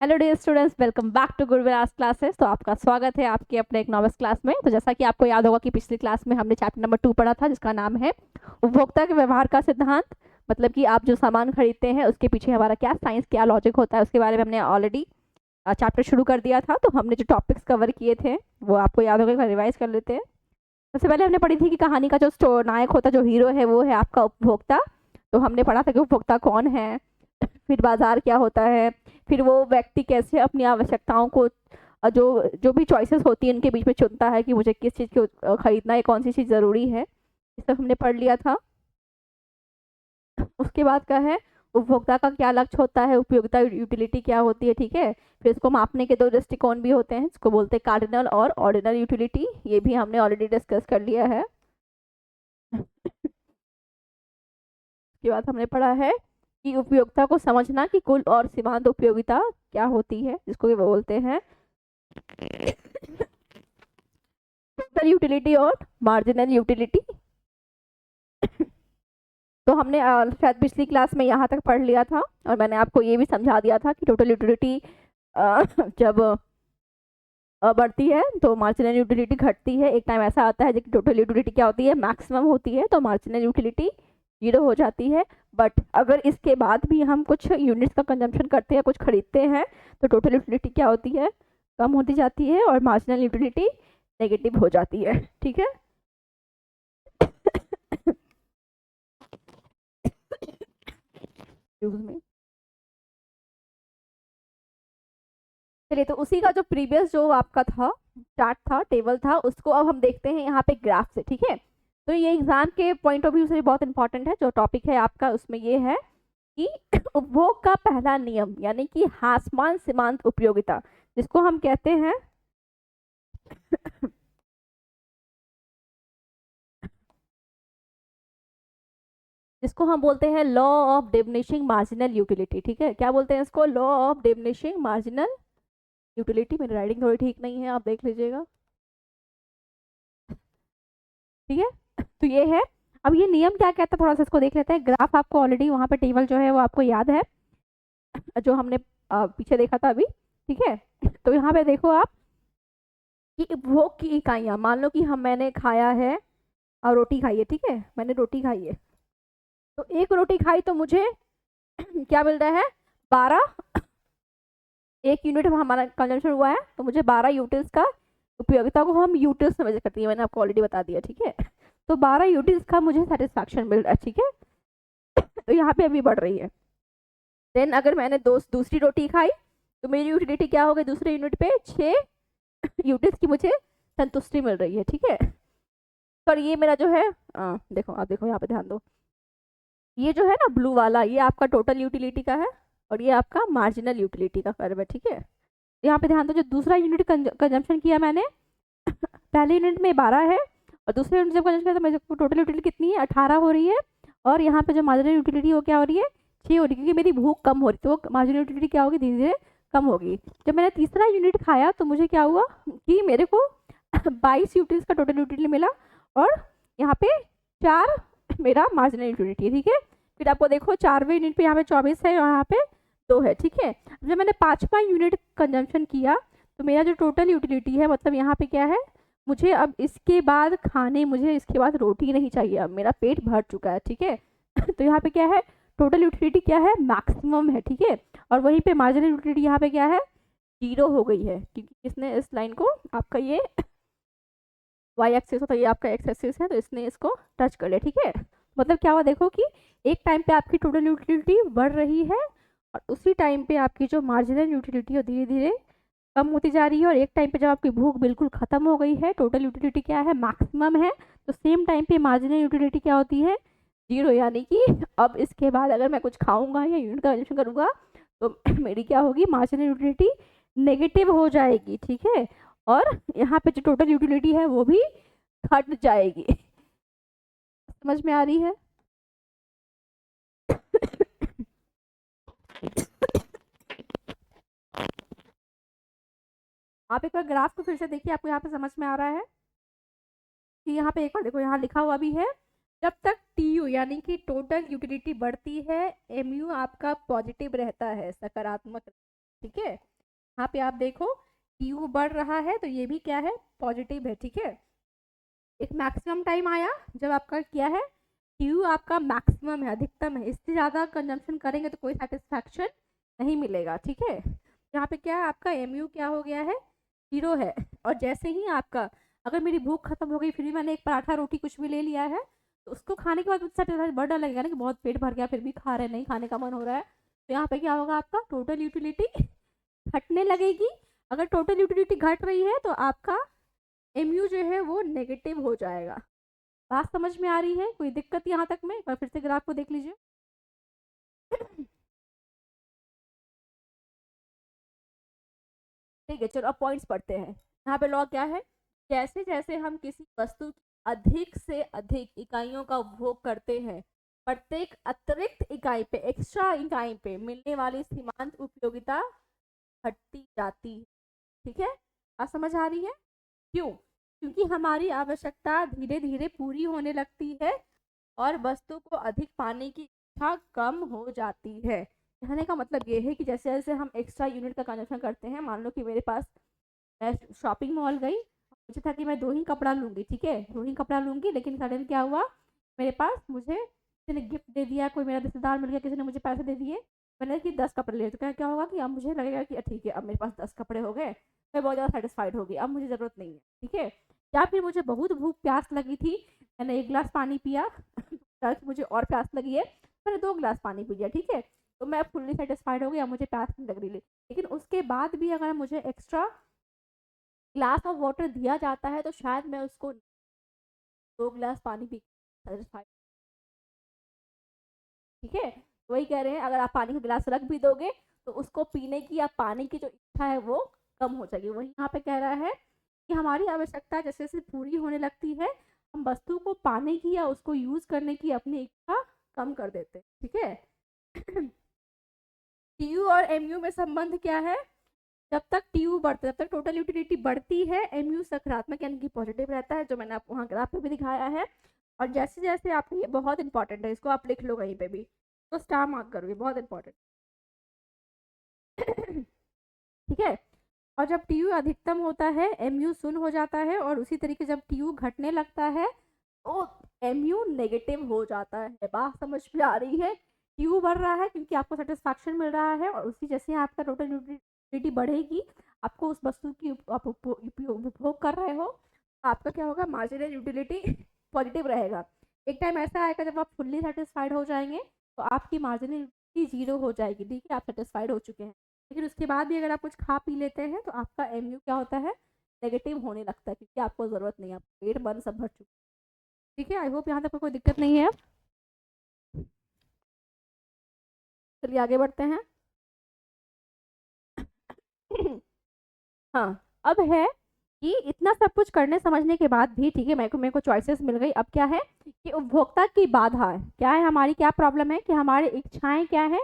Hello dear students, welcome back to Guruvilas classes. तो आपका स्वागत है आपके अपने इकोनॉमिक्स क्लास में। तो जैसा कि आपको याद होगा कि पिछली क्लास में हमने चैप्टर नंबर 2 पढ़ा था, जिसका नाम है उपभोक्ता के व्यवहार का सिद्धांत। मतलब कि आप जो सामान खरीदते हैं उसके पीछे हमारा क्या साइंस, क्या लॉजिक होता है, उसके बारे में हमने ऑलरेडी चैप्टर शुरू कर दिया था। तो हमने जो टॉपिक्स कवर किए थे वो आपको याद होगा, रिवाइज कर लेते हैं। सबसे पहले हमने पढ़ी थी कि कहानी का जो नायक होता, जो हीरो है, वो है आपका उपभोक्ता। तो हमने पढ़ा था कि उपभोक्ता कौन है, फिर बाजार क्या होता है, फिर वो व्यक्ति कैसे अपनी आवश्यकताओं को जो जो भी चॉइसेस होती है उनके बीच में चुनता है कि मुझे किस चीज़ को खरीदना है, कौन सी चीज़ ज़रूरी है। ये सब हमने पढ़ लिया था। उसके बाद का है उपभोक्ता का क्या लक्ष्य होता है, उपयोगिता यूटिलिटी क्या होती है, ठीक है। फिर इसको मापने के दो दृष्टिकोण भी होते हैं, इसको बोलते हैं कार्डिनल और ऑर्डिनल यूटिलिटी। ये भी हमने ऑलरेडी डिस्कस कर लिया है। उसके बाद हमने पढ़ा है कि उपयोगिता को समझना कि कुल और सीमांत उपयोगिता क्या होती है, जिसको ये बोलते हैं टोटल यूटिलिटी और मार्जिनल यूटिलिटी। तो हमने शायद पिछली क्लास में यहाँ तक पढ़ लिया था, और मैंने आपको ये भी समझा दिया था कि टोटल यूटिलिटी जब बढ़ती है तो मार्जिनल यूटिलिटी घटती है। एक टाइम ऐसा आता है जब टोटल यूटिलिटी क्या होती है, मैक्सिमम होती है, तो मार्जिनल यूटिलिटी 0 हो जाती है। बट अगर इसके बाद भी हम कुछ यूनिट्स का कंजम्पशन करते हैं, कुछ खरीदते हैं, तो टोटल यूटिलिटी क्या होती है, कम होती जाती है, और मार्जिनल यूटिलिटी नेगेटिव हो जाती है, ठीक है। Excuse me। चलिए, तो उसी का जो प्रीवियस जो आपका था चार्ट था, टेबल था, उसको अब हम देखते हैं यहाँ पे ग्राफ से, ठीक है। तो ये एग्जाम के पॉइंट ऑफ व्यू से बहुत इंपॉर्टेंट है। जो टॉपिक है आपका उसमें ये है कि उपभोग का पहला नियम, यानी कि ह्रासमान सीमांत उपयोगिता, जिसको हम कहते हैं जिसको हम बोलते हैं law of diminishing marginal utility, ठीक है। क्या बोलते हैं इसको? Law of diminishing marginal utility. मेरी राइटिंग थोड़ी ठीक नहीं है, आप देख लीजिएगा, ठीक है। तो ये है। अब ये नियम क्या कहता है, थोड़ा सा इसको देख लेते हैं। ग्राफ आपको ऑलरेडी वहां पे टेबल जो है वो आपको याद है, जो हमने पीछे देखा था अभी, ठीक है। तो यहाँ पे देखो आप कि उपभोग की इकाइयाँ, मान लो कि मैंने खाया है और रोटी खाई है, ठीक है, मैंने रोटी खाई है। तो एक रोटी खाई तो मुझे क्या मिल रहा है, 12, एक यूनिट हमारा कंजम्पशन हुआ है, तो मुझे 12 यूटिल्स का, उपयोगिता को हम यूटिल्स में मेजर करती है, मैंने आपको ऑलरेडी बता दिया, ठीक है। तो 12 यूटिल्स का मुझे सेटिस्फैक्शन मिल रहा है, ठीक है। तो यहाँ पे अभी बढ़ रही है। देन अगर मैंने दूसरी रोटी खाई तो मेरी यूटिलिटी क्या हो गई, दूसरे यूनिट पे 6 यूटिल्स की मुझे संतुष्टि मिल रही है, ठीक है। पर ये मेरा जो है देखो, आप देखो यहाँ पे ध्यान दो, ये जो है ना ब्लू वाला, ये आपका टोटल यूटिलिटी का है, और ये आपका मार्जिनल यूटिलिटी का कर्व है, ठीक है। यहाँ पे ध्यान दो, जो दूसरा यूनिट कंजम्पशन किया मैंने, पहले यूनिट में 12 है, और दूसरे यूनिट जब कंजम्पशन किया तो मेरे को टोटल यूटिलिटी कितनी है, 18 हो रही है। और यहाँ पे जो मार्जिनल यूटिलिटी वो क्या हो रही है, 6 हो रही है, क्योंकि मेरी भूख कम हो रही है, तो मार्जिनल यूटिलिटी क्या होगी, धीरे धीरे कम होगी। जब मैंने तीसरा यूनिट खाया तो मुझे क्या हुआ कि मेरे को 22 यूटिल्स का टोटल यूटिलिटी मिला, और यहाँ पे 4 मेरा मार्जिनल यूटिलिटी है, ठीक है। फिर आपको देखो 4वें यूनिट पे यहाँ पे 24 है, और यहाँ पे 2 है, ठीक है। जब मैंने 5वां यूनिट कंजम्पशन किया तो मेरा जो टोटल यूटिलिटी है, मतलब यहाँ पे क्या है, मुझे अब इसके बाद मुझे इसके बाद रोटी नहीं चाहिए, अब मेरा पेट भर चुका है, ठीक है। तो यहाँ पे क्या है, टोटल यूटिलिटी क्या है, मैक्सिमम है, ठीक है। और वहीं पे मार्जिनल यूटिलिटी यहाँ पे क्या है, 0 हो गई है, क्योंकि इसने इस लाइन को, आपका ये वाई एक्सिस होता है, ये आपका एक्स एक्सिस है, तो इसने इसको टच कर लिया, ठीक है। मतलब क्या हुआ, देखो कि एक टाइम पे आपकी टोटल यूटिलिटी बढ़ रही है, और उसी टाइम पे आपकी जो मार्जिनल यूटिलिटी है धीरे धीरे कम होती जा रही है। और एक टाइम पे जब आपकी भूख बिल्कुल खत्म हो गई है, टोटल यूटिलिटी क्या है, मैक्सिमम है, तो सेम टाइम पे मार्जिनल यूटिलिटी क्या होती है, 0। यानी कि अब इसके बाद अगर मैं कुछ खाऊंगा या यूनिट का कंजम्पशन करूंगा तो मेरी क्या होगी, मार्जिनल यूटिलिटी नेगेटिव हो जाएगी, ठीक है। और यहाँ पे जो टोटल यूटिलिटी है वो भी घट जाएगी। समझ में आ रही है? आप एक बार ग्राफ को फिर से देखिए, आपको यहाँ पे समझ में आ रहा है कि यहाँ पे एक बार देखो, यहाँ लिखा हुआ भी है, जब तक टीयू यानी कि टोटल यूटिलिटी बढ़ती है, एमयू आपका पॉजिटिव रहता है, सकारात्मक। ठीक है। यहाँ पे आप देखो टीयू बढ़ रहा है तो ये भी क्या है, पॉजिटिव है। ठीक है, एक मैक्सिमम टाइम आया जब आपका क्या है, टीयू आपका मैक्सिमम है, अधिकतम है, इससे ज़्यादा कंजम्पशन करेंगे तो कोई सेटिस्फैक्शन नहीं मिलेगा। ठीक है, यहाँ पे क्या है, आपका एमयू क्या हो गया है, 0 है। और जैसे ही आपका, अगर मेरी भूख खत्म हो गई फिर भी मैंने एक पराठा रोटी कुछ भी ले लिया है, तो उसको खाने के बाद मुझसे बड़ा लगेगा ना कि बहुत पेट भर गया, फिर भी खा रहे, नहीं खाने का मन हो रहा है, तो यहाँ पे क्या होगा, आपका टोटल यूटिलिटी घटने लगेगी। अगर टोटल यूटिलिटी घट रही है तो आपका एमयू जो है वो नेगेटिव हो जाएगा। बात समझ में आ रही है, कोई दिक्कत यहाँ तक में? एक बार फिर से ग्राफ को देख लीजिए। ठीक है, चलो अब पॉइंट्स पढ़ते हैं। यहाँ पे लॉ क्या है, जैसे जैसे हम किसी वस्तु की अधिक से अधिक इकाइयों का उपभोग करते हैं, प्रत्येक अतिरिक्त इकाई पे, एक्स्ट्रा इकाई पे मिलने वाली सीमांत उपयोगिता घटती जाती है। ठीक है, बात समझ आ रही है? क्यों? क्योंकि हमारी आवश्यकता धीरे धीरे पूरी होने लगती है और वस्तु को अधिक पाने की इच्छा कम हो जाती है। कहने का मतलब ये है कि जैसे जैसे हम एक्स्ट्रा यूनिट का कंजप्शन करते हैं, मान लो कि मेरे पास, मैं शॉपिंग मॉल गई, मुझे था कि मैं 2 ही कपड़ा लूँगी, ठीक है, 2 ही कपड़ा लूँगी, लेकिन सडन क्या हुआ, मेरे पास, मुझे किसी ने गिफ्ट दे दिया, कोई मेरा रिश्तेदार मिल गया, किसी ने मुझे पैसे दे दिए, मैंने कि 10 कपड़े ले, तो क्या क्या होगा कि अब मुझे लगेगा कि ठीक है अब मेरे पास 10 कपड़े हो गए, मैं बहुत ज़्यादा सेटिस्फाइड हो गई, अब मुझे ज़रूरत नहीं है। ठीक है, या फिर मुझे बहुत भूख प्यास लगी थी, मैंने 1 गिलास पानी पिया, मुझे और प्यास लगी है, मैंने 2 गिलास पानी पी लिया, ठीक है, तो मैं फुल्ली सेटिस्फाइड हो गई, अब मुझे प्यास नहीं लग रही। लेकिन उसके बाद भी अगर मुझे एक्स्ट्रा ग्लास ऑफ वाटर दिया जाता है तो शायद मैं उसको 2 गिलास पानी पी सेटिस्फाइड। ठीक है, वही कह रहे हैं, अगर आप पानी का गिलास रख भी दोगे तो उसको पीने की या पानी की जो इच्छा है वो कम हो जाएगी। वही यहाँ पे कह रहा है कि हमारी आवश्यकता जैसे जैसे पूरी होने लगती है, हम वस्तु को पाने की या उसको यूज करने की अपनी इच्छा कम कर देते हैं। ठीक है, टीयू और एमयू में संबंध क्या है, जब तक टीयू बढ़ता है जब तक टोटल यूटिलिटी बढ़ती है, एमयू सकारात्मक यानी कि पॉजिटिव रहता है, जो मैंने आपको वहाँ ग्राफ पे भी दिखाया है। और जैसे जैसे आपको, ये बहुत इंपॉर्टेंट है, इसको आप लिख लो कहीं पे भी, तो स्टार मार्क करो, ये बहुत इंपॉर्टेंट। ठीक है, और जब टीयू अधिकतम होता है एमयू शून्य हो जाता है, और उसी तरीके जब टीयू घटने लगता है तो एमयू नेगेटिव हो जाता है। बात समझ में आ रही है? टीयू बढ़ रहा है क्योंकि आपको सेटिस्फैक्शन मिल रहा है, और उसी जैसे आपका टोटल यूटिलिटी बढ़ेगी, आपको उस वस्तु की आप उपभोग कर रहे हो, आपका क्या होगा, मार्जिनल यूटिलिटी पॉजिटिव रहेगा। एक टाइम ऐसा आएगा जब आप फुल्ली सेटिस्फाइड हो जाएंगे तो आपकी मार्जिनल यूटिलिटी 0 हो जाएगी। ठीक है, आप सेटिस्फाइड हो चुके हैं, लेकिन उसके बाद भी अगर आप कुछ खा पी लेते हैं तो आपका एमयू क्या होता है, नेगेटिव होने लगता है, क्योंकि आपको ज़रूरत नहीं है, आपका पेट मन सब भर चुका है। ठीक है, आई होप यहाँ तक कोई दिक्कत नहीं है। चलिए आगे बढ़ते हैं। हाँ, अब है कि इतना सब कुछ करने समझने के बाद भी, ठीक है, मेरे को चॉइसेस मिल गई, अब क्या है कि उपभोक्ता की बाधा है, क्या है हमारी, क्या प्रॉब्लम है कि हमारी इच्छाएं क्या है,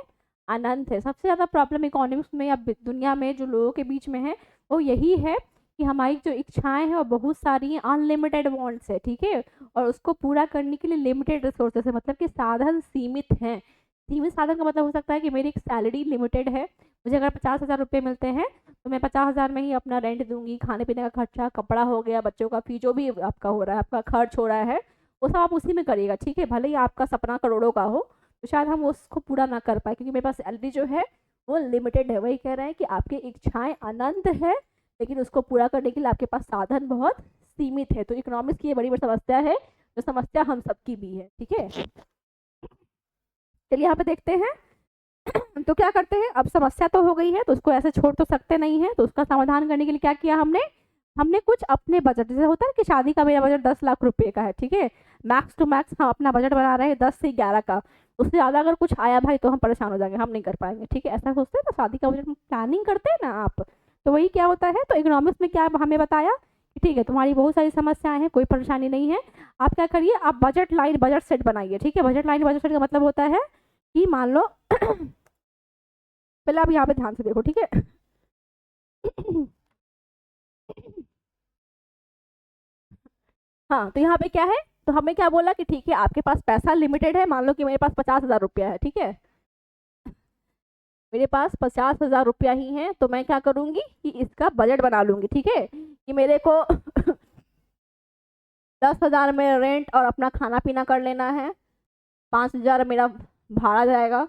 अनंत है। सबसे ज़्यादा प्रॉब्लम इकोनॉमिक्स में या दुनिया में जो लोगों के बीच में है वो यही है कि हमारी जो इच्छाएं हैं वो बहुत सारी अनलिमिटेड वांट्स है। ठीक है, और उसको पूरा करने के लिए लिमिटेड रिसोर्सेस है, मतलब कि साधन सीमित हैं। सीमित साधन का मतलब हो सकता है कि मेरी एक सैलरी लिमिटेड है, मुझे अगर 50,000 रुपये मिलते हैं तो मैं 50,000 में ही अपना रेंट दूंगी, खाने पीने का खर्चा, कपड़ा हो गया, बच्चों का फी, जो भी आपका हो रहा है, आपका खर्च हो रहा है, वो सब आप उसी में करिएगा। ठीक है, भले ही आपका सपना करोड़ों का हो तो शायद हम उसको पूरा ना कर पाए, क्योंकि मेरे पास सैलरी जो है वो लिमिटेड है। वही कह रहे हैं कि आपकी इच्छाएं अनंत है, लेकिन उसको पूरा करने के लिए आपके पास साधन बहुत सीमित है। तो इकोनॉमिक्स की ये बड़ी बड़ी समस्या है, जो समस्या हम सबकी भी है। ठीक है, चलिए यहाँ पे देखते हैं। तो क्या करते हैं, अब समस्या तो हो गई है तो उसको ऐसे छोड़ तो सकते नहीं है, तो उसका समाधान करने के लिए क्या किया हमने, हमने कुछ अपने बजट, जैसे होता है कि शादी का मेरा बजट 10 लाख रुपए का है, ठीक है, मैक्स टू मैक्स हम अपना बजट बना रहे हैं 10 से 11 का, उससे ज़्यादा अगर कुछ आया भाई तो हम परेशान हो जाएंगे, हम नहीं कर पाएंगे। ठीक है, ऐसा सोचते हैं ना, शादी का बजट प्लानिंग करते हैं ना आप, तो वही क्या होता है, तो इकोनॉमिक्स में क्या हमें बताया कि ठीक है तुम्हारी बहुत सारी समस्याएं हैं, कोई परेशानी नहीं है, आप क्या करिए, आप बजट लाइन बजट सेट बनाइए। ठीक है, बजट लाइन बजट सेट का मतलब होता है कि मान लो पहले आप यहाँ पे ध्यान से देखो, ठीक है। हाँ, तो यहाँ पे क्या है, तो हमें क्या बोला कि ठीक है आपके पास पैसा लिमिटेड है, मान लो कि मेरे पास 50,000 रुपया है, ठीक है, मेरे पास 50,000 रुपया ही है, तो मैं क्या करूंगी कि इसका बजट बना लूंगी, ठीक है, कि मेरे को 10,000 में रेंट और अपना खाना पीना कर लेना है, 5,000 मेरा भाड़ा जाएगा,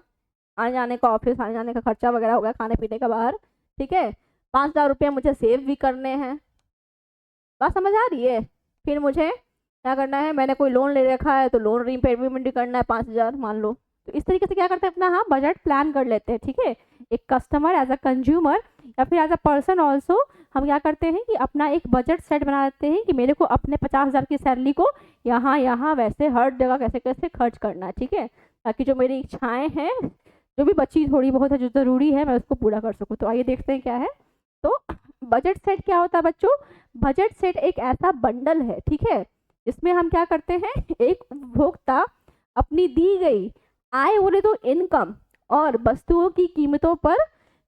आने जाने का, ऑफिस आने जाने का खर्चा वगैरह हो गया, खाने पीने का बाहर, ठीक है, 5,000 रुपये मुझे सेव भी करने हैं। बात समझ आ रही है? फिर मुझे क्या करना है, मैंने कोई लोन ले रखा है तो लोन रीपेमेंट भी करना है 5,000 मान लो। तो इस तरीके से क्या करते हैं, अपना हाँ बजट प्लान कर लेते हैं, ठीक है। एक कस्टमर एज अ कंज्यूमर या फिर एज अ पर्सन ऑल्सो हम क्या करते हैं कि अपना एक बजट सेट बना लेते हैं कि मेरे को अपने 50,000 की सैलरी को यहाँ यहाँ वैसे हर जगह कैसे कैसे खर्च करना है, ठीक है, ताकि जो मेरी इच्छाएं हैं, जो भी बची थोड़ी बहुत है जो ज़रूरी है, मैं उसको पूरा कर सकूँ। तो आइए देखते हैं क्या है। तो बजट सेट क्या होता है बच्चों? बजट सेट एक ऐसा बंडल है, ठीक है, इसमें हम क्या करते हैं, एक उपभोक्ता अपनी दी गई आय बोले तो इनकम और वस्तुओं की कीमतों पर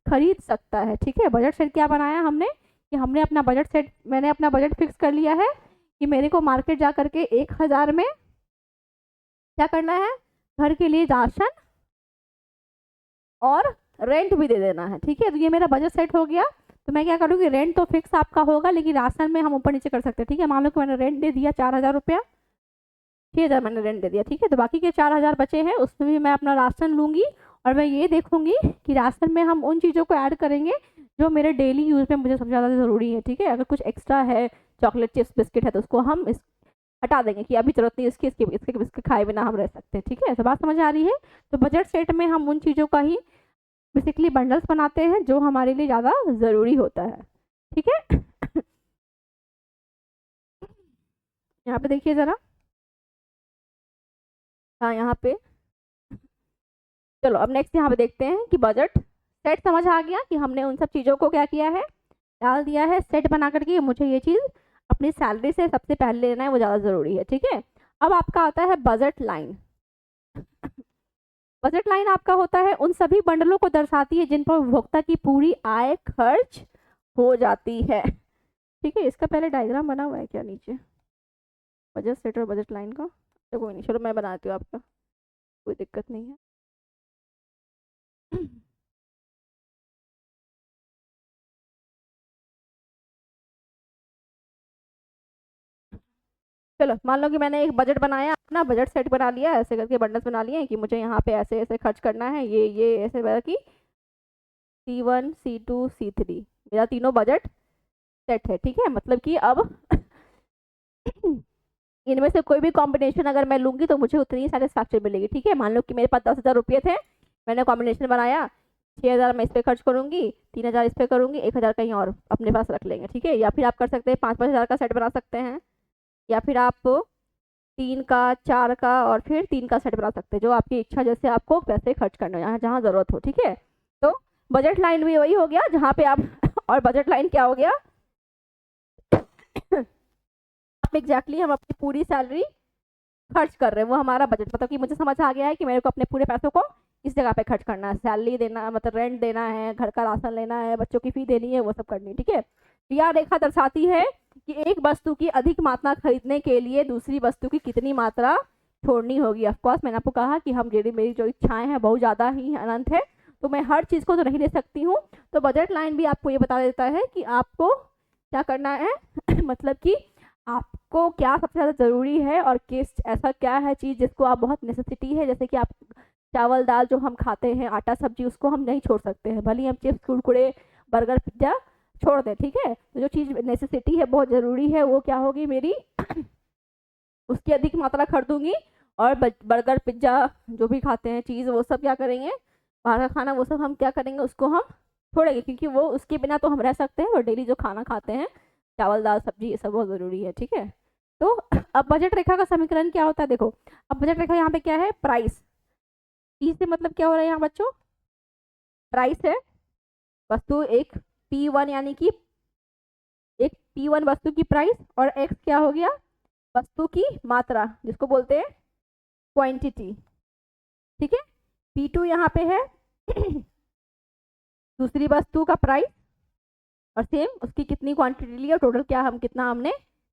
खरीद सकता है, ठीक है। बजट सेट क्या बनाया हमने कि हमने अपना बजट सेट, मैंने अपना बजट फिक्स कर लिया है कि मेरे को मार्केट जा करके 1,000 में क्या करना है, घर के लिए राशन और रेंट भी दे देना है, ठीक है। तो ये मेरा बजट सेट हो गया। तो मैं क्या करूँगी, रेंट तो फिक्स आपका होगा लेकिन राशन में हम ऊपर नीचे कर सकते हैं, ठीक है। मान लो कि मैंने रेंट दे दिया 4,000 रुपया, 6,000 मैंने रेंट दे दिया, ठीक है। तो बाकी के 4,000 बचे हैं, उसमें भी मैं अपना राशन लूँगी और मैं ये देखूंगी कि राशन में हम उन चीज़ों को ऐड करेंगे जो मेरे डेली यूज़ में मुझे सबसे ज़्यादा ज़रूरी है, ठीक है। अगर कुछ एक्स्ट्रा है, चॉकलेट चिप्स बिस्किट है, तो उसको हम इस हटा देंगे कि अभी जरूरत नहीं इसकी, इसके खाए बिना हम रह सकते हैं, ठीक है। तो बात समझ आ रही है? तो बजट सेट में हम उन चीज़ों का ही बेसिकली बंडल्स बनाते हैं जो हमारे लिए ज़्यादा ज़रूरी होता है, ठीक है। यहाँ पे देखिए ज़रा, हाँ यहाँ पे, चलो अब नेक्स्ट यहाँ पे देखते हैं कि बजट सेट समझ आ गया कि हमने उन सब चीज़ों को क्या किया है, डाल दिया है सेट बना करके। मुझे ये चीज़ अपनी सैलरी से सबसे पहले लेना है, वो ज़्यादा ज़रूरी है, ठीक है। अब आपका आता है बजट लाइन। बजट लाइन आपका होता है उन सभी बंडलों को दर्शाती है जिन पर उपभोक्ता की पूरी आय खर्च हो जाती है, ठीक है। इसका पहले डायग्राम बना हुआ है क्या नीचे, बजट सेट और बजट लाइन का? तो कोई नहीं, चलो मैं बनाती हूँ, आपका कोई दिक्कत नहीं है। चलो मान लो कि मैंने एक बजट बनाया, अपना बजट सेट बना लिया, ऐसे करके बंडल्स बना लिए कि मुझे यहाँ पे ऐसे ऐसे खर्च करना है, ये ऐसे वगैरह की C1 C2 C3 मेरा तीनों बजट सेट है, ठीक है। मतलब कि अब इनमें से कोई भी कॉम्बिनेशन अगर मैं लूंगी तो मुझे उतनी ही सेटिस्फैक्शन मिलेगी, ठीक है। मान लो कि मेरे पास 10,000 रुपये थे, मैंने कॉम्बिनेशन बनाया, 6,000 मैं इस पर खर्च करूंगी, 3,000 इस पर करूंगी, 1,000 कहीं और अपने पास रख लेंगे, ठीक है। या फिर आप कर सकते हैं 5-5 हज़ार का सेट बना सकते हैं, या फिर आप 3 का 4 का और फिर 3 का सेट बना सकते हैं, जो आपकी इच्छा, जैसे आपको पैसे खर्च करने हो जहाँ ज़रूरत हो, ठीक है। तो बजट लाइन भी वही हो गया जहाँ पे आप और बजट लाइन क्या हो गया आप एग्जैक्टली हम अपनी पूरी सैलरी खर्च कर रहे हैं, वो हमारा बजट, मतलब कि मुझे समझ आ गया है कि मेरे को अपने पूरे पैसों को इस जगह पे खर्च करना है, सैलरी देना, मतलब रेंट देना है, घर का राशन लेना है, बच्चों की फी देनी है, वो सब करनी है, ठीक है। यह रेखा दर्शाती है कि एक वस्तु की अधिक मात्रा खरीदने के लिए दूसरी वस्तु की कितनी मात्रा छोड़नी होगी। ऑफकोर्स मैंने आपको कहा कि हम मेरी जो इच्छाएं हैं बहुत ज़्यादा ही अनंत है, तो मैं हर चीज़ को तो नहीं ले सकती हूँ। तो बजट लाइन भी आपको ये बता देता है कि आपको क्या करना है मतलब कि आपको क्या सबसे ज़्यादा ज़रूरी है और किस ऐसा क्या है चीज़ जिसको आप बहुत नेसेसिटी है, जैसे कि आप चावल दाल जो हम खाते हैं, आटा सब्जी, उसको हम नहीं छोड़ सकते हैं, भले ही हम चिप्स कुरकुरे बर्गर पिज्ज़ा छोड़ दें, ठीक है। तो जो चीज़ नेसेसिटी है, बहुत ज़रूरी है, वो क्या होगी मेरी उसकी अधिक मात्रा खरीदूंगी। और बर्गर पिज्ज़ा जो भी खाते हैं चीज़, वो सब क्या करेंगे, बाहर का खाना, वो सब हम क्या करेंगे, उसको हम छोड़ेंगे, क्योंकि वो उसके बिना तो हम रह सकते हैं, और डेली जो खाना खाते हैं चावल दाल सब्जी, ये सब बहुत ज़रूरी है, ठीक है। तो अब बजट रेखा का समीकरण क्या होता है, देखो अब बजट रेखा यहाँ पे क्या है, प्राइस, पी से मतलब क्या हो रहा है यहाँ बच्चों, प्राइस है, वस्तु एक P1 यानी कि एक P1 वस्तु की प्राइस, और X क्या हो गया, वस्तु की मात्रा, जिसको बोलते हैं क्वांटिटी, ठीक है। P2 यहाँ पे है दूसरी वस्तु का प्राइस, और सेम उसकी कितनी क्वांटिटी ली है, टोटल क्या हम कितना हमने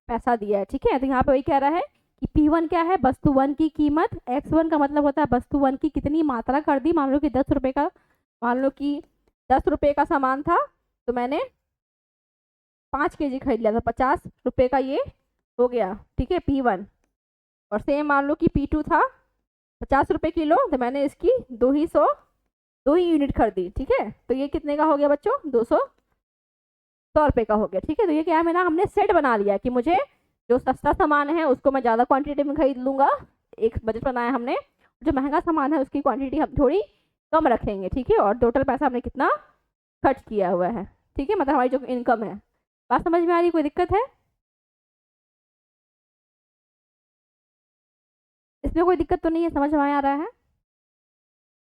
पैसा दिया है, ठीक है। तो यहाँ पे वही कह रहा है कि P1 क्या है, वस्तु 1 की कीमत, X1 का मतलब होता है वस्तु 1 की कितनी मात्रा कर दी। मान लो कि 10 रुपये का मान लो कि 10 रुपये का सामान था तो मैंने 5 kg खरीद लिया, तो 50 रुपये का ये हो गया, ठीक है, P1। और सेम मान लो कि P2 था 50 रुपये किलो, तो मैंने इसकी 2 ही यूनिट खरीदी, ठीक है। तो ये कितने का हो गया बच्चों, 100 रुपये का हो गया, ठीक है। तो ये क्या है, मैंने हमने सेट बना लिया कि मुझे जो सस्ता सामान है उसको मैं ज़्यादा क्वांटिटी में खरीद लूँगा, एक बजट बनाया हमने। जो महंगा सामान है उसकी क्वांटिटी हम थोड़ी कम रखेंगे, ठीक है। और टोटल पैसा हमने कितना खर्च किया हुआ है, ठीक है, मतलब हमारी जो इनकम है। बात समझ में आ रही, कोई दिक्कत है इसमें? कोई दिक्कत तो नहीं है, समझ में आ रहा है?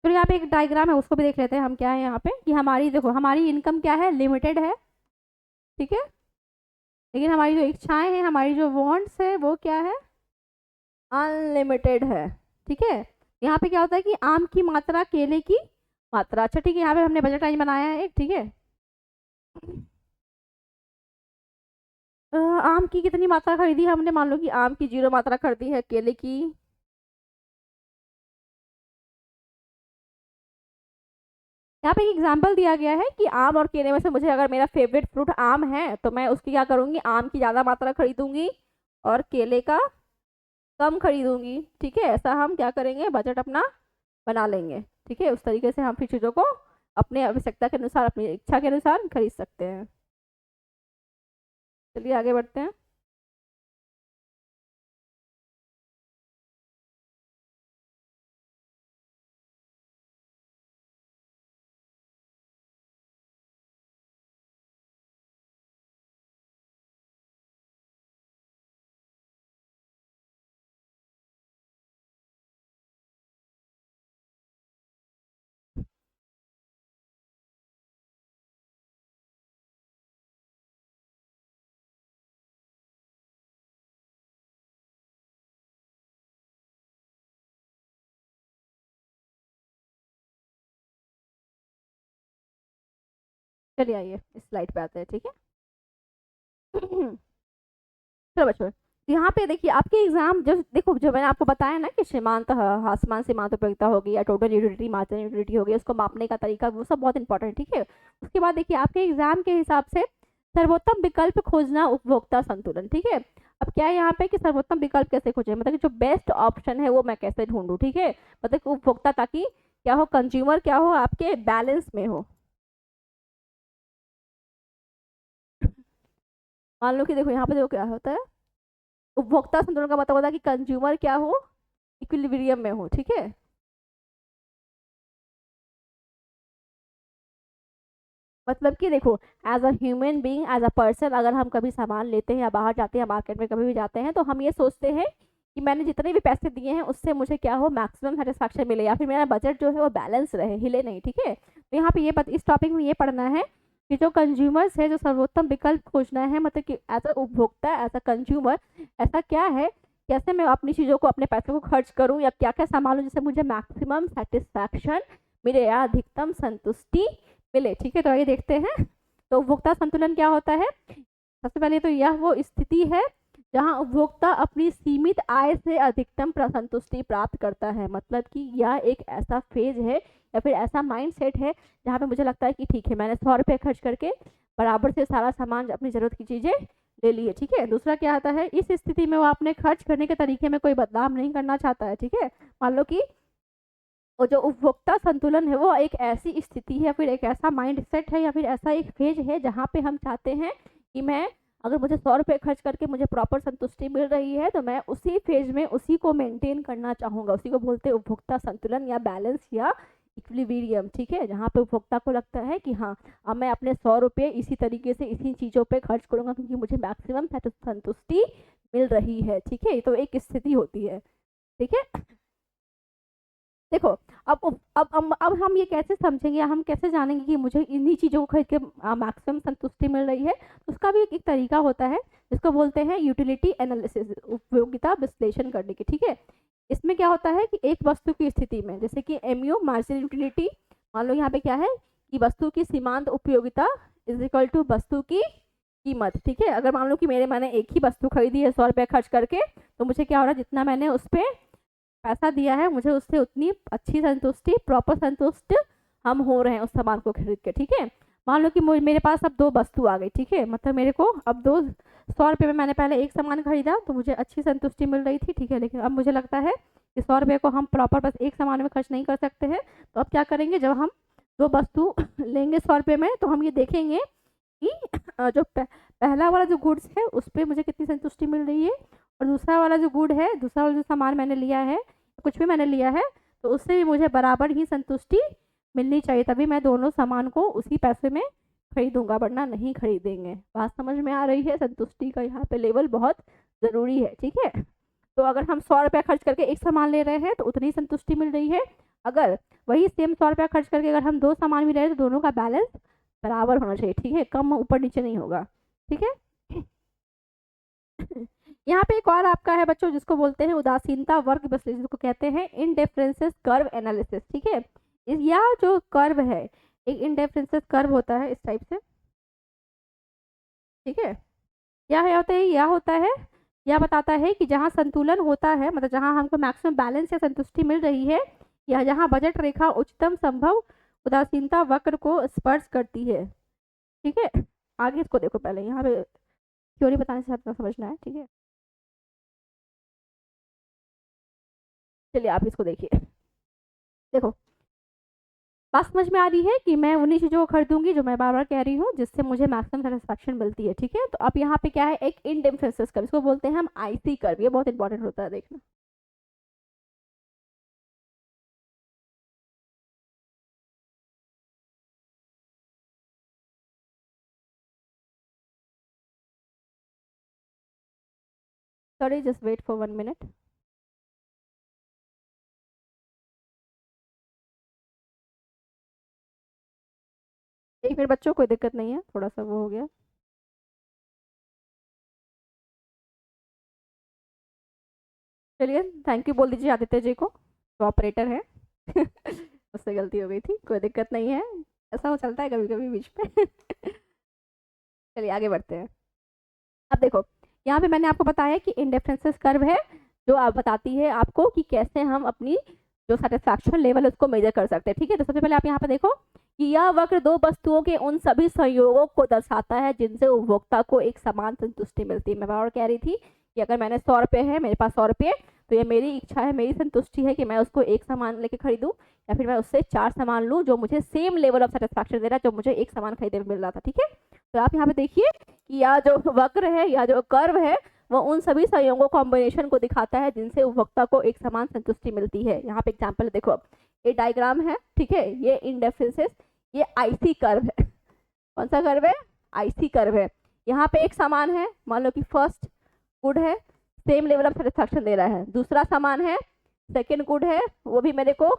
तो यहाँ पे एक डायग्राम है, उसको भी देख लेते हैं हम। क्या है यहाँ पे कि हमारी, देखो हमारी इनकम क्या है, लिमिटेड है, ठीक है। लेकिन हमारी जो इच्छाएं हैं, हमारी जो वांट्स है, वो क्या है, अनलिमिटेड है, ठीक है। यहाँ पे क्या होता है कि आम की मात्रा, केले की मात्रा। अच्छा ठीक है, यहाँ पे हमने बजट लाइन बनाया है एक, ठीक है। आम की कितनी मात्रा खरीदी हमने, मान लो कि आम की 0 मात्रा खरीदी है, केले की यहाँ पे एक एग्जाम्पल दिया गया है कि आम और केले में से मुझे, अगर मेरा फेवरेट फ्रूट आम है तो मैं उसकी क्या करूँगी, आम की ज़्यादा मात्रा खरीदूंगी और केले का कम खरीदूंगी, ठीक है। ऐसा हम क्या करेंगे, बजट अपना बना लेंगे, ठीक है। उस तरीके से हम फिर चीज़ों को अपने आवश्यकता के अनुसार, अपनी इच्छा के अनुसार खरीद सकते हैं। चलिए आगे बढ़ते हैं। चलिए आइए इस स्लाइड पे आते हैं, ठीक है। चलो बच्चों, यहाँ पे देखिए आपके एग्जाम, जब देखो, जो मैंने आपको बताया ना कि सीमांत, आसमान सीमांत उपयोगिता होगी या टोटल यूटिलिटी, मार्जिनल यूटिलिटी होगी, उसको मापने का तरीका, वो सब बहुत इंपॉर्टेंट है, ठीक है। उसके बाद देखिए आपके एग्जाम के हिसाब से सर्वोत्तम विकल्प खोजना, उपभोक्ता संतुलन, ठीक है। अब क्या है यहाँ पे कि सर्वोत्तम विकल्प कैसे खोजे, मतलब कि जो बेस्ट ऑप्शन है वो मैं कैसे ढूंढूं, ठीक है। मतलब कि उपभोक्ता, ताकि क्या हो, कंज्यूमर क्या हो, आपके बैलेंस में हो। मान लो कि देखो यहाँ पे देखो क्या होता है, उपभोक्ता संतुलन का मतलब होता है कि कंज्यूमर क्या हो, इक्विलिब्रियम में हो, ठीक है। मतलब कि देखो, as a human being, as a person, अगर हम कभी सामान लेते हैं या बाहर जाते हैं, मार्केट में कभी भी जाते हैं, तो हम ये सोचते हैं कि मैंने जितने भी पैसे दिए हैं उससे मुझे क्या हो, मैक्सिमम सेटिस्फैक्शन मिले, या फिर मेरा बजट जो है वो बैलेंस रहे, हिले नहीं, ठीक है। तो यहाँ पे ये इस टॉपिक में ये पढ़ना है कि जो कंज्यूमर्स है, जो सर्वोत्तम विकल्प खोजना है, मतलब कि एज अ उपभोक्ता, एज अ कंज्यूमर, ऐसा क्या है, कैसे मैं अपनी चीज़ों को, अपने पैसों को खर्च करूँ, या क्या क्या सामान लूँ जिससे मुझे मैक्सिमम सेटिस्फैक्शन मिले या अधिकतम संतुष्टि मिले, ठीक है। तो आइए देखते हैं। तो उपभोक्ता संतुलन क्या होता है, सबसे पहले तो यह वो स्थिति है जहां उपभोक्ता अपनी सीमित आय से अधिकतम संतुष्टि प्राप्त करता है। मतलब कि यह एक ऐसा फेज है या फिर ऐसा माइंड सेट है जहाँ पे मुझे लगता है कि ठीक है, मैंने 100 रुपये खर्च करके बराबर से सारा सामान, अपनी जरूरत की चीज़ें ले लिए, ठीक है। दूसरा क्या आता है, इस स्थिति में वो अपने खर्च करने के तरीके में कोई बदलाव नहीं करना चाहता है, ठीक है। मान लो कि और जो उपभोक्ता संतुलन है वो एक ऐसी स्थिति है, फिर एक ऐसा माइंड सेट है, या फिर ऐसा एक फेज है जहाँ पे हम चाहते हैं कि मैं, अगर मुझे 100 रुपये खर्च करके मुझे प्रॉपर संतुष्टि मिल रही है, तो मैं उसी फेज में उसी को मेंटेन करना चाहूँगा। उसी को बोलते हैं उपभोक्ता संतुलन या बैलेंस या इक्विलिब्रियम, ठीक है। जहाँ पे उपभोक्ता को लगता है कि हाँ, अब मैं अपने 100 रुपये इसी तरीके से इसी चीज़ों पे खर्च करूँगा क्योंकि मुझे मैक्सिमम संतुष्टि मिल रही है, ठीक है। तो एक स्थिति होती है, ठीक है। देखो, अब हम ये कैसे समझेंगे या हम कैसे जानेंगे कि मुझे इन्हीं चीज़ों को खरीद के मैक्सिमम संतुष्टि मिल रही है। तो उसका भी एक तरीका होता है जिसको बोलते हैं यूटिलिटी एनालिसिस, उपयोगिता विश्लेषण करने की, ठीक है। इसमें क्या होता है कि एक वस्तु की स्थिति में, जैसे कि MU, मार्जिनल यूटिलिटी, मान लो यहाँ पे क्या है कि वस्तु की सीमांत उपयोगिता इज इक्वल टू वस्तु की कीमत, ठीक है। अगर मान लो कि मैंने एक ही वस्तु खरीदी है 100 रुपये खर्च करके, तो मुझे क्या हो रहा है, जितना मैंने उस पर पैसा दिया है मुझे उससे उतनी अच्छी संतुष्टि, प्रॉपर संतुष्ट हम हो रहे हैं उस सामान को खरीद के, ठीक है। मान लो कि मेरे पास अब 2 वस्तु आ गई, ठीक है, मतलब मेरे को अब 100 रुपये में मैंने पहले एक सामान खरीदा तो मुझे अच्छी संतुष्टि मिल रही थी, ठीक है, लेकिन अब मुझे लगता है कि 100 रुपये को हम प्रॉपर बस एक सामान में खर्च नहीं कर सकते हैं। तो अब क्या करेंगे, जब हम 2 वस्तु लेंगे 100 रुपये में, तो हम ये देखेंगे कि जो पहला वाला जो गुड्स है उस पर मुझे कितनी संतुष्टि मिल रही है, और दूसरा वाला जो गुड है, दूसरा वाला जो सामान मैंने लिया है, कुछ भी मैंने लिया है, तो उससे भी मुझे बराबर ही संतुष्टि मिलनी चाहिए, तभी मैं दोनों सामान को उसी पैसे में खरीदूंगा, वरना नहीं खरीदेंगे। बात समझ में आ रही है? संतुष्टि का यहाँ पे लेवल बहुत ज़रूरी है, ठीक है। तो अगर हम 100 रुपया खर्च करके एक सामान ले रहे हैं तो उतनी संतुष्टि मिल रही है। अगर वही सेम 100 रुपया खर्च करके अगर हम 2 सामान भी ले रहे हैं तो दोनों का बैलेंस बराबर होना चाहिए, ठीक है, कम ऊपर नीचे नहीं होगा, ठीक है। यहाँ पे एक और आपका है बच्चों, जिसको बोलते हैं उदासीनता वर्ग विश्लेषण, जिसको कहते हैं इंडिफरेंसेस कर्व एनालिसिस, ठीक है। यह जो कर्व है, एक इंडिफरेंसेस कर्व होता है इस टाइप से, ठीक है। क्या है होता है, यह होता है, यह बताता है कि जहाँ संतुलन होता है, मतलब जहाँ हमको मैक्सिमम बैलेंस या संतुष्टि मिल रही है, या जहाँ बजट रेखा उच्चतम संभव उदासीनता वक्र को स्पर्श करती है, ठीक है। आगे इसको देखो, पहले यहाँ पे थ्योरी बताने से इतना समझना है, ठीक है। चलिए आप इसको देखिए, देखो बात समझ में आ रही है कि मैं उन्हीं चीज़ों को खरीदूंगी जो मैं बार बार कह रही हूँ, जिससे मुझे मैक्सिमम सेटिस्फैक्शन मिलती है, ठीक है। तो अब यहाँ पे क्या है, एक इंडिफरेंसेस कर्व, इसको बोलते हैं हम आईसी कर्व, ये बहुत इंपॉर्टेंट होता है देखना। Sorry, just wait for 1 minute. एक मिनट बच्चों, कोई दिक्कत नहीं है, थोड़ा सा वो हो गया। चलिए थैंक यू बोल दीजिए आदित्य जी को, जो ऑपरेटर है। उससे गलती हो गई थी, कोई दिक्कत नहीं है, ऐसा हो चलता है कभी कभी बीच में। चलिए आगे बढ़ते हैं। अब देखो, यहाँ पे मैंने आपको बताया कि इंडिफरेंसेस कर्व है, जो आप बताती है आपको कि कैसे हम अपनी जो सेटिस्फैक्शन लेवल उसको मेजर कर सकते हैं, ठीक है। तो सबसे पहले आप यहाँ पे देखो कि यह वक्र 2 वस्तुओं के उन सभी संयोगों को दर्शाता है जिनसे उपभोक्ता को एक समान संतुष्टि मिलती है। मैं और कह रही थी कि अगर मैंने 100 रुपये है, मेरे पास 100 रुपये, तो ये मेरी इच्छा है, मेरी संतुष्टि है कि मैं उसको एक सामान लेके खरीदूँ, या फिर मैं उससे 4 सामान लूँ जो मुझे सेम लेवल ऑफ सेटिस्फैक्शन दे रहा है जो मुझे एक सामान खरीदने में मिल रहा था, ठीक है। तो आप यहाँ पे देखिए कि यह जो वक्र है या जो कर्व है वो उन सभी संयोगों कॉम्बिनेशन को दिखाता है जिनसे उपभोक्ता को एक समान संतुष्टि मिलती है। यहाँ पे एग्जाम्पल देखो, ये डायग्राम है, ठीक है, ये इंडिफरेंसेस, ये आईसी कर्व है। कौन सा कर्व है? आईसी कर्व है। यहाँ पे एक सामान है, मान लो कि फर्स्ट गुड है, सेम लेवल ऑफ सेटिस्फैक्शन दे रहा है। दूसरा सामान है, सेकेंड गुड है, वो भी मेरे को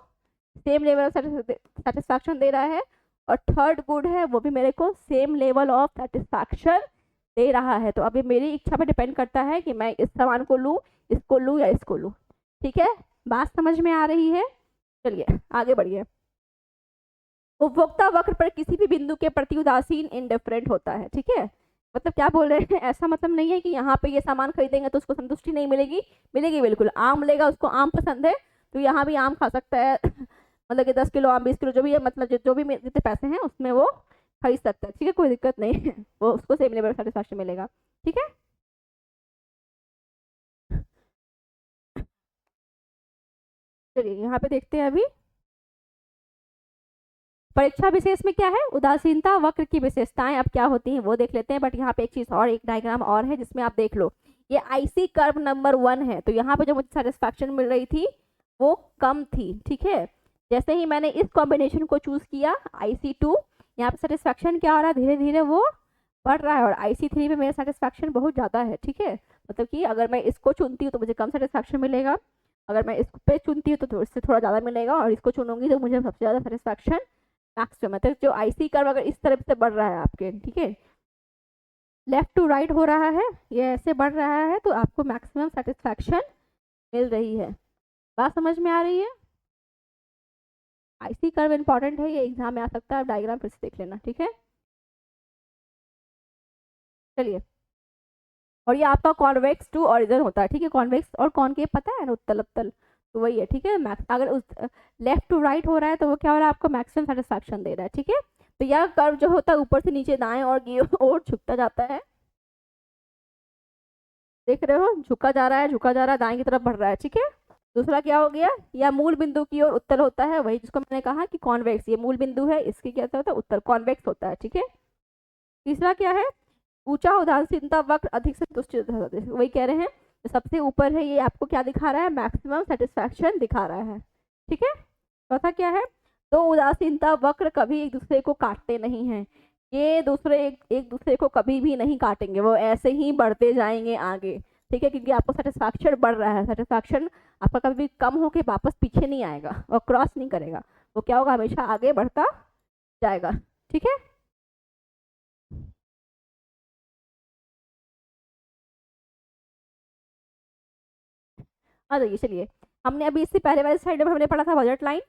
सेम लेवल ऑफ सेटिस्फैक्शन दे रहा है। और थर्ड गुड है, वो भी मेरे को सेम लेवल ऑफ सेटिस्फैक्शन दे रहा है। तो अभी मेरी इच्छा पर डिपेंड करता है कि मैं इस सामान को लूँ, इसको लूँ या इसको लूँ, ठीक है। बात समझ में आ रही है? चलिए आगे बढ़िए। उपभोक्ता वक्र पर किसी भी बिंदु के प्रति उदासीन इंडिफरेंट होता है, ठीक है। मतलब क्या बोल रहे हैं, ऐसा मतलब नहीं है कि यहाँ पे ये सामान खरीदेंगे तो उसको संतुष्टि नहीं मिलेगी, मिलेगी बिल्कुल। आम लेगा, उसको आम पसंद है तो यहाँ भी आम खा सकता है। मतलब कि 10 किलो आम, 20 किलो, जो भी है, मतलब जो भी जितने पैसे हैं उसमें वो खरीद सकता है, ठीक है, कोई दिक्कत नहीं है। वो उसको सेम लेवल सेटिस्फैक्शन मिलेगा, ठीक है। चलिए यहाँ पे देखते हैं अभी परीक्षा विशेष में क्या है, उदासीनता वक्र की विशेषताएं अब क्या होती हैं वो देख लेते हैं। बट यहाँ पे एक चीज और, एक डायग्राम और है जिसमें आप देख लो, ये आईसी कर्व नंबर 1 है। तो यहाँ पे जो मुझे सेटिस्फैक्शन मिल रही थी वो कम थी, ठीक है। जैसे ही मैंने इस कॉम्बिनेशन को चूज किया IC2, यहाँ पे सेटिस्फैक्शन क्या हो रहा है, धीरे धीरे वो बढ़ रहा है। और IC3 में मेरा सेटिस्फैक्शन बहुत ज़्यादा है, ठीक है। मतलब कि अगर मैं इसको चुनती हूँ तो मुझे कम सेटिस्फैक्शन मिलेगा, अगर मैं इस पे चुनती हूँ तो इससे थोड़ा ज़्यादा मिलेगा, और इसको चुनूंगी तो मुझे सबसे ज़्यादा सेटिस्फैक्शन मैक्सिमम। मतलब जो आईसी कर्व अगर इस तरफ से बढ़ रहा है आपके, ठीक है, लेफ्ट टू राइट हो रहा है, ये ऐसे बढ़ रहा है, तो आपको मैक्सिमम सेटिस्फैक्शन मिल रही है। बात समझ में आ रही है? आईसी कर्व इंपॉर्टेंट है, ये एग्जाम में आ सकता है, आप डायग्राम फिर से देख लेना, ठीक है। चलिए, और ये आपका कॉन्वेक्स टू ऑरिजिन होता है, ठीक है। कॉन्वेक्स और कॉनकेव पता है ना, उत्तल अवतल। तो वही है, ठीक है। अगर उस लेफ्ट टू राइट हो रहा है तो वो क्या हो रहा है, आपको मैक्सिमम सेटिस्फैक्शन दे रहा है, ठीक है। तो यह कर्व जो होता है ऊपर से नीचे दाएं और झुकता जाता है, देख रहे हो, झुका जा रहा है, झुका जा रहा है, दाएं की तरफ बढ़ रहा है, ठीक है। दूसरा क्या हो गया, या मूल बिंदु की ओर उत्तल होता है, वही जिसको मैंने कहा कि कॉन्वेक्स, ये मूल बिंदु है, इसकी क्या होता है, उत्तल, कॉन्वेक्स होता है, ठीक है। तीसरा क्या है, ऊंचा उदासीनता वक्र अधिक संतुष्टि, वही कह रहे हैं, जो सबसे ऊपर है ये आपको क्या दिखा रहा है, मैक्सिमम सेटिस्फैक्शन दिखा रहा है, ठीक है। चौथा क्या है, दो उदासीनता वक्र कभी एक दूसरे को काटते नहीं हैं, ये एक दूसरे को कभी भी नहीं काटेंगे, वो ऐसे ही बढ़ते जाएंगे आगे, ठीक है, क्योंकि आपको सेटिस्फैक्शन बढ़ रहा है, सेटिस्फैक्शन आपका कभी भी कम होके वापस पीछे नहीं आएगा और क्रॉस नहीं करेगा, वो क्या होगा, हमेशा आगे बढ़ता जाएगा, ठीक है। आ जाइए, चलिए, हमने अभी इससे पहले वाले साइड में हमने पढ़ा था बजट लाइन।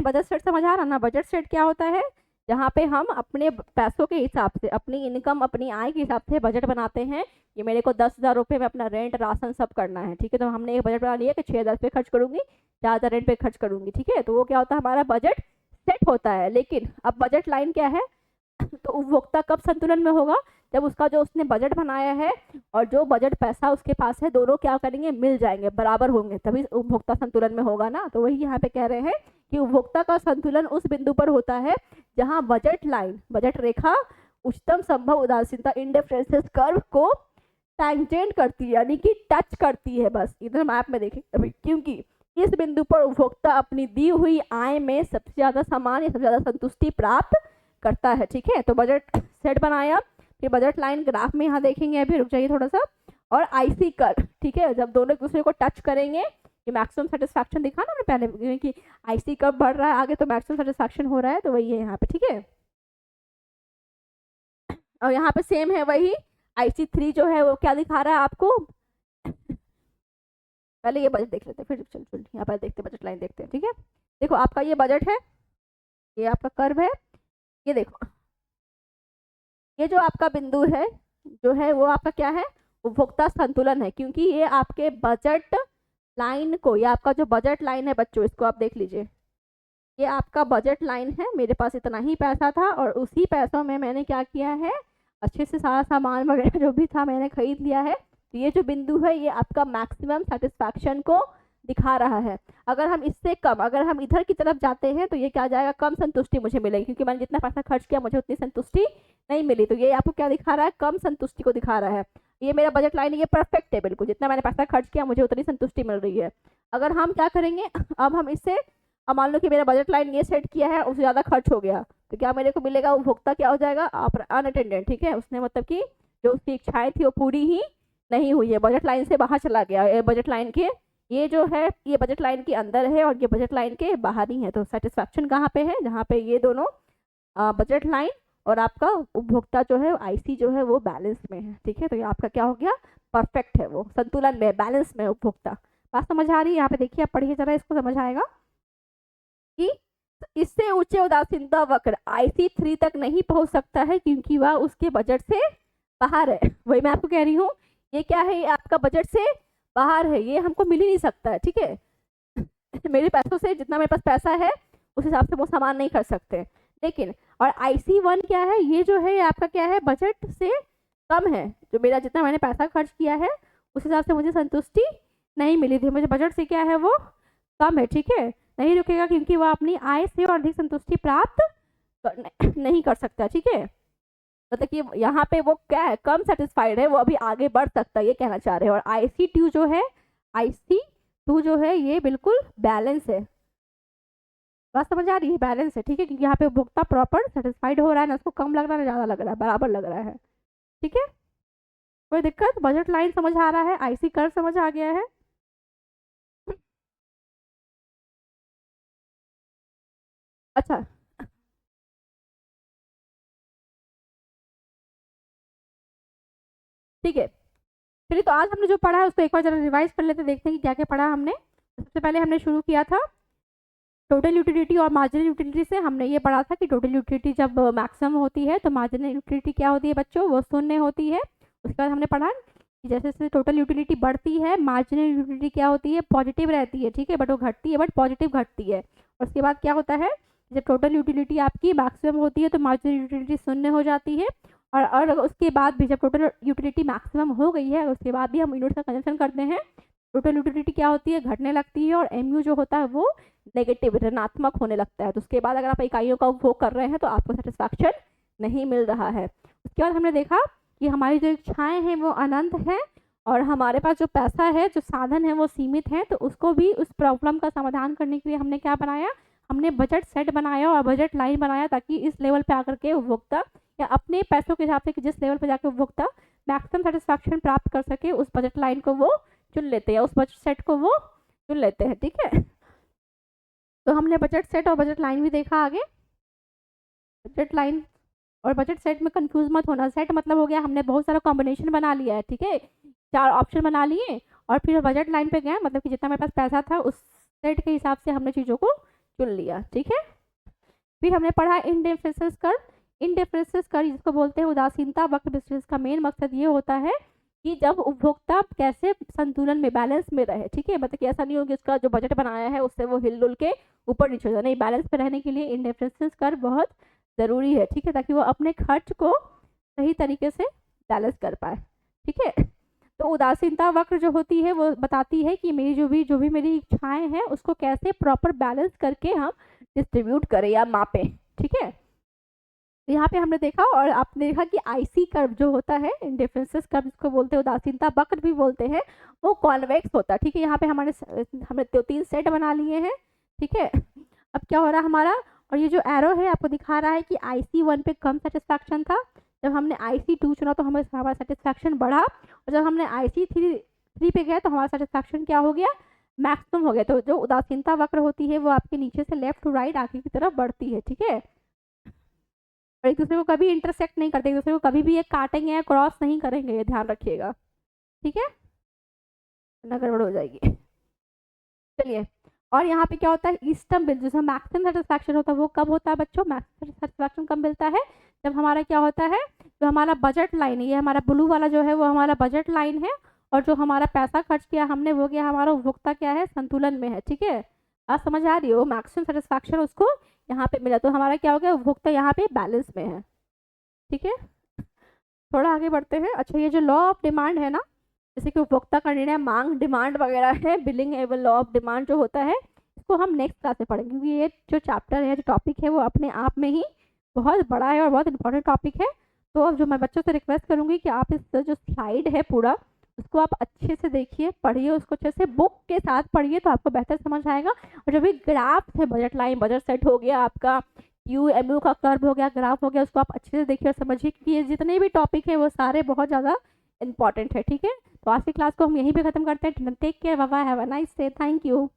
बजट सेट समझ आ रहा ना, बजट सेट क्या होता है, जहाँ पे हम अपने पैसों के हिसाब से, अपनी इनकम, अपनी आय के हिसाब से बजट बनाते हैं। ये मेरे को 10,000 रुपये में अपना रेंट, राशन सब करना है, ठीक है, तो हमने एक बजट बना लिया कि 6,000 रुपये खर्च करूंगी, 4,000 रेंट पे खर्च करूंगी, ठीक है, तो वो क्या होता है, हमारा बजट सेट होता है। लेकिन अब बजट लाइन क्या है, तो उपभोक्ता कब संतुलन में होगा, जब उसका जो उसने बजट बनाया है और जो बजट पैसा उसके पास है, दोनों क्या करेंगे, मिल जाएंगे, बराबर होंगे, तभी उपभोक्ता संतुलन में होगा ना। तो वही यहाँ पे कह रहे हैं कि उपभोक्ता का संतुलन उस बिंदु पर होता है जहाँ बजट लाइन, बजट रेखा उच्चतम संभव उदासीनता इंडिफरेंसेस कर्व को टैंजेंट करती है, यानी कि टच करती है, बस इधर मैप में देखें अभी, क्योंकि इस बिंदु पर उपभोक्ता अपनी दी हुई आय में सबसे ज्यादा समान या सबसे ज्यादा संतुष्टि प्राप्त करता है, ठीक है। तो बजट सेट बनाया, फिर बजट लाइन ग्राफ में यहाँ देखेंगे, अभी रुक जाइए थोड़ा सा, और आईसी कर्व, ठीक है, जब दोनों एक दूसरे को टच करेंगे, ये मैक्सिमम सेटिस्फैक्शन दिखा ना मैंने पहले कि आईसी कर्व बढ़ रहा है आगे, तो मैक्सिमम सेटिस्फैक्शन हो रहा है, तो वही है यहाँ पे, ठीक है। और यहाँ पे सेम है वही, IC3 जो है वो क्या दिखा रहा है आपको, पहले ये बजट देख लेते हैं, फिर चल चल यहाँ पर देखते हैं, बजट लाइन देखते हैं, ठीक है। देखो आपका ये बजट है, ये आपका कर्व है, ये देखो, ये जो आपका बिंदु है जो है वो आपका क्या है, उपभोक्ता संतुलन है, क्योंकि ये आपके बजट लाइन को, ये आपका जो बजट लाइन है बच्चों, इसको आप देख लीजिए, ये आपका बजट लाइन है, मेरे पास इतना ही पैसा था और उसी पैसों में मैंने क्या किया है, अच्छे से सारा सामान वगैरह जो भी था मैंने खरीद लिया है। तो ये जो बिंदु है ये आपका मैक्सिमम सेटिस्फैक्शन को दिखा रहा है। अगर हम इससे कम, अगर हम इधर की तरफ जाते हैं तो ये क्या जाएगा, कम संतुष्टि मुझे मिलेगी, क्योंकि मैंने जितना पैसा खर्च किया मुझे उतनी संतुष्टि नहीं मिली, तो ये आपको क्या दिखा रहा है, कम संतुष्टि को दिखा रहा है। ये मेरा बजट लाइन, ये परफेक्ट है बिल्कुल, जितना मैंने पैसा खर्च किया मुझे उतनी संतुष्टि मिल रही है। अगर हम क्या करेंगे, अब हम इससे, अब मान लो कि मेरा बजट लाइन ये सेट किया है, उससे ज़्यादा खर्च हो गया, तो क्या मेरे को मिलेगा, उपभोक्ता क्या हो जाएगा, अनअटेंडेंट, ठीक है, उसने मतलब कि जो उसकी इच्छाएं थी वो पूरी ही नहीं हुई है, बजट लाइन से बाहर चला गया, बजट लाइन के, ये जो है ये बजट लाइन के अंदर है और ये बजट लाइन के बाहर ही है। तो सेटिस्फैक्शन कहाँ पे है, जहाँ पे ये दोनों बजट लाइन और आपका उपभोक्ता जो है आईसी जो है वो बैलेंस में है, ठीक है। तो ये आपका क्या हो गया, परफेक्ट है, वो संतुलन में, बैलेंस में उपभोक्ता। बात समझ आ रही है, यहाँ पे देखिए, आप पढ़िए जरा, इसको समझ आएगा कि इससे ऊंचे उदासीनता वक्र IC3 तक नहीं पहुंच सकता है, क्योंकि वह उसके बजट से बाहर है। वही मैं आपको कह रही हूँ, ये क्या है, ये आपका बजट से बाहर है, ये हमको मिल ही नहीं सकता है, ठीक है। मेरे पैसों से, जितना मेरे पास पैसा है उस हिसाब से वो सामान नहीं कर सकते। लेकिन और IC1 क्या है, ये जो है आपका क्या है, बजट से कम है, जो मेरा जितना मैंने पैसा खर्च किया है उस हिसाब से मुझे संतुष्टि नहीं मिली थी, मुझे बजट से क्या है वो कम है, ठीक है, नहीं रुकेगा, क्योंकि वह अपनी आय से और अधिक संतुष्टि प्राप्त नहीं कर सकता, ठीक है। मतलब कि यहाँ पे वो क्या है, कम सेटिस्फाइड है, वो अभी आगे बढ़ सकता है, ये कहना चाह रहे हैं। और IC2 जो है, IC2 जो है ये बिल्कुल बैलेंस है, बात समझ आ रही है, बैलेंस है, ठीक है, क्योंकि यहाँ पे उपभोक्ता प्रॉपर सेटिस्फाइड हो रहा है ना, उसको कम लग रहा है ना ज़्यादा लग रहा है, बराबर लग रहा है, ठीक है। कोई दिक्कत, बजट लाइन समझ आ रहा है, IC कर्व समझ आ गया है। अच्छा, ठीक है, चलिए, तो आज हमने जो पढ़ा है उसको एक बार जरा रिवाइज कर लेते, देखते हैं कि क्या क्या पढ़ा हमने। सबसे पहले हमने शुरू किया था टोटल यूटिलिटी और मार्जिनल यूटिलिटी से। हमने ये पढ़ा था कि टोटल यूटिलिटी जब मैक्सिमम होती है तो मार्जिनल यूटिलिटी क्या होती है बच्चों, वो शून्य होती है। उसके बाद हमने पढ़ा कि जैसे जैसे टोटल यूटिलिटी बढ़ती है मार्जिनल यूटिलिटी क्या होती है, पॉजिटिव रहती है, ठीक है, बट वो घटती है, बट पॉजिटिव घटती है। और उसके बाद क्या होता है, जब टोटल यूटिलिटी आपकी मैक्सिमम होती है तो मार्जिनल यूटिलिटी शून्य हो जाती है। और उसके बाद भी जब टोटल यूटिलिटी मैक्सिमम हो गई है उसके बाद भी हम यूनिट्स का कंजम्पशन करते हैं, टोटल यूटिलिटी क्या होती है, घटने लगती है, और एमयू जो होता है वो नेगेटिव ऋणात्मक होने लगता है। तो उसके बाद अगर आप इकाइयों का उपभोग कर रहे हैं तो आपको सेटिस्फैक्शन नहीं मिल रहा है। उसके बाद हमने देखा कि हमारी जो इच्छाएं हैं वो अनंत हैं, और हमारे पास जो पैसा है, जो साधन है वो सीमित है। तो उसको भी, उस प्रॉब्लम का समाधान करने के लिए हमने क्या बनाया, हमने बजट सेट बनाया और बजट लाइन बनाया, ताकि इस लेवल पे आकर के उपभोक्ता या अपने पैसों के हिसाब से कि जिस लेवल पे जाकर उपभोक्ता मैक्सिमम सेटिस्फैक्शन प्राप्त कर सके, उस बजट लाइन को वो चुन लेते हैं, उस बजट सेट को वो चुन लेते हैं, ठीक है। तो हमने बजट सेट और बजट लाइन भी देखा आगे। बजट लाइन और बजट सेट में कंफ्यूज मत होना, सेट मतलब हो गया हमने बहुत सारा कॉम्बिनेशन बना लिया है, ठीक है, 4 ऑप्शन बना लिए, और फिर बजट लाइन पे गए, मतलब कि जितना मेरे पास पैसा था उस सेट के हिसाब से हमने चीज़ों को चुन लिया, ठीक है। फिर हमने पढ़ा इंडिफरेंसेस कर्व। इंडिफरेंसेस कर्व जिसको बोलते हैं उदासीनता वक्र विश्लेषण का मेन मकसद ये होता है कि जब उपभोक्ता कैसे संतुलन में, बैलेंस में रहे, ठीक है, मतलब कि ऐसा नहीं हो कि उसका जो बजट बनाया है उससे वो हिलडुल के ऊपर नीचे हो जाए, नहीं, बैलेंस में रहने के लिए इंडिफरेंसेस कर्व बहुत ज़रूरी है, ठीक है, ताकि वो अपने खर्च को सही तरीके से बैलेंस कर पाए, ठीक है। तो उदासीनता वक्र जो होती है वो बताती है कि मेरी जो भी मेरी इच्छाएं हैं उसको कैसे प्रॉपर बैलेंस करके हम डिस्ट्रीब्यूट करें या मापें, ठीक है। तो यहाँ पे हमने देखा, और आपने देखा कि आईसी कर्व जो होता है, इंडिफरेंसेस कर्व जिसको बोलते हैं उदासीनता वक्र भी बोलते हैं, वो कॉन्वेक्स होता है, ठीक है। यहाँ पे हमने 3 सेट बना लिए हैं, ठीक है। अब क्या हो रहा है हमारा, और ये जो एरो है आपको दिखा रहा है कि IC1 पे कम सेटिस्फैक्शन था, जब हमने IC2 चुना तो हमारा सेटिस्फैक्शन बढ़ा, और जब हमने IC3 पे गए तो हमारा सेटिस्फैक्शन क्या हो गया, मैक्सिमम हो गया। तो जो उदासीनता वक्र होती है वो आपके नीचे से लेफ्ट टू राइट आगे की तरफ बढ़ती है, ठीक है, और एक दूसरे को कभी इंटरसेक्ट नहीं करते, एक दूसरे को कभी भी ये काटेंगे या क्रॉस नहीं करेंगे, ये ध्यान रखिएगा, ठीक है, ना गड़बड़ हो जाएगी। चलिए, और यहाँ पे क्या होता है, इष्टतम बिंदु जिसमें मैक्सिमम सेटिस्फैक्शन होता है वो कब होता है बच्चों, मैक्सिमम सेटिस्फैक्शन कब मिलता है, जब हमारा क्या होता है, जो हमारा बजट लाइन है, ये हमारा ब्लू वाला जो है वो हमारा बजट लाइन है, और जो हमारा पैसा खर्च किया हमने वो क्या, हमारा उपभोक्ता क्या है, संतुलन में है, ठीक है। आप समझ आ रही हो, मैक्सिमम सेटिस्फैक्शन उसको यहाँ पे मिला, तो हमारा क्या हो गया, उपभोक्ता यहाँ पे बैलेंस में है, ठीक है। थोड़ा आगे बढ़ते हैं। अच्छा, ये जो लॉ ऑफ डिमांड है ना, जैसे कि उपभोक्ता का निर्णय, मांग, डिमांड वगैरह है, बिलिंग एवं लॉ ऑफ डिमांड जो होता है, इसको हम नेक्स्ट क्लास में पढ़ेंगे, क्योंकि ये जो चैप्टर है, जो टॉपिक है, वो अपने आप में ही बहुत बड़ा है और बहुत इंपॉर्टेंट टॉपिक है। तो अब जो मैं बच्चों से रिक्वेस्ट करूँगी कि आप इस जो स्लाइड है पूरा उसको आप अच्छे से देखिए, पढ़िए उसको अच्छे से, बुक के साथ पढ़िए तो आपको बेहतर समझ आएगा। और जो भी ग्राफ है, बजट लाइन, बजट सेट हो गया आपका, QMU का कर्व हो गया, ग्राफ हो गया, उसको आप अच्छे से देखिए और समझिए, क्योंकि ये जितने भी टॉपिक है वो सारे बहुत ज़्यादा इंपॉर्टेंट है, ठीक है। तो आज की क्लास को हम यहीं पे ख़त्म करते हैं। Take care, bye bye, have a nice day, thank you.